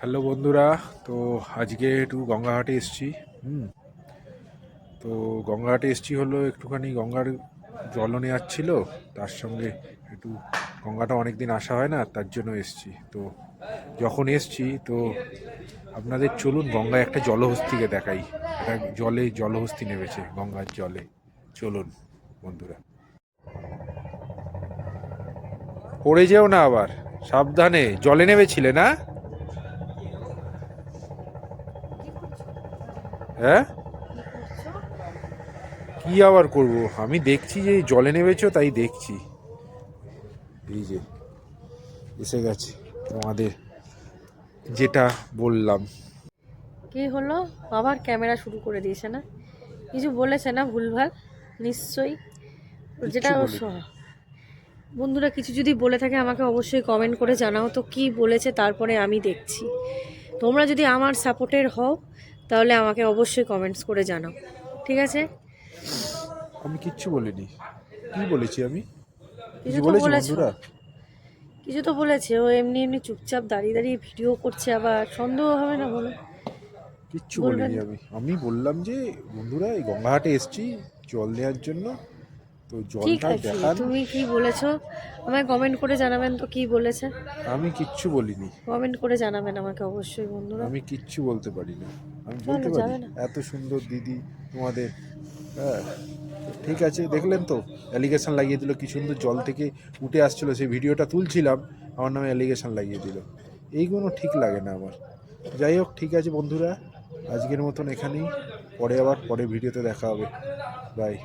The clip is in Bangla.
হ্যালো বন্ধুরা, তো আজকে একটু গঙ্গাঘাটে এসেছি। তো গঙ্গাঘাটে এসেছি হলো একটুখানি গঙ্গার জলও নেওয়ার ছিল, তার সঙ্গে একটু গঙ্গাটা অনেক দিন আসা হয় না, তার জন্য এসেছি। তো যখন এসেছি তো আপনাদের চলুন গঙ্গায় একটা জলহস্তিকে দেখাই। একটা জলহস্তি নেমেছে গঙ্গার জলে, চলুন বন্ধুরা। পড়ে যেও না আবার, সাবধানে, জলে নেমেছিলে না? হ্যাঁ, কি আবার করব, আমি দেখছি যে জলে নেমেছো তাই দেখছি। এই যে এসে গেছে তোমাদের, যেটা বললাম। কি হলো? আবার ক্যামেরা শুরু করে দিয়েছে না? কিছু বলেছে না ভুলভাল? নিশ্চয়ই। যেটা কিচ্ছু বলিনি। বন্ধুরা কিছু যদি বলে থাকে আমাকে অবশ্যই কমেন্ট করে জানাও তো কি বলেছে, তারপরে আমি দেখছি। তোমরা যদি আমার সাপোর্টের হও তাহলে আমাকে অবশ্যই কমেন্টস করে জানাও, ঠিক আছে? আমি কিচ্ছু বলিনি। কি বলেছি আমি? কিছু কিছু তো বলেছি বলেছো, বন্ধুরা? কিছু তো বলেছে। ও এমনি এমনি চুপচাপ দাঁড়িয়ে দাঁড়িয়ে ভিডিও করছে, আবার সন্দেহ হবে না বলো? কিচ্ছু বলবেন? বলিনি আমি। আমি বললাম যে বন্ধুরা এই গঙ্গাঘাটে এসছি জল নেওয়ার জন্য, তো ঠিক জলটা আছে, দেখান। তুমি কি বলেছো আমায় কমেন্ট করে জানাবেন তো কি বলেছে। আমি কিচ্ছু বলিনি। কমেন্ট করে জানাবেন আমাকে অবশ্যই বন্ধুরা। আমি কিচ্ছু বলতে পারি না। আমি চলো, বলতে পারি যাবে না? এত সুন্দর দিদি তোমাদের? হ্যাঁ, ঠিক আছে, দেখলেন তো অ্যালিগেশন লাগিয়ে দিল। কি সুন্দর জল থেকে উঠে আসছিল, সেই ভিডিওটা তুলছিলাম, আমার নামে অ্যালিগেশন লাগিয়ে দিল। এইগুলো ঠিক লাগে না আমার। যাই হোক, ঠিক আছে বন্ধুরা, আজকের মতন এখানেই। পরে আবার পরে ভিডিওতে দেখা হবে। বাই।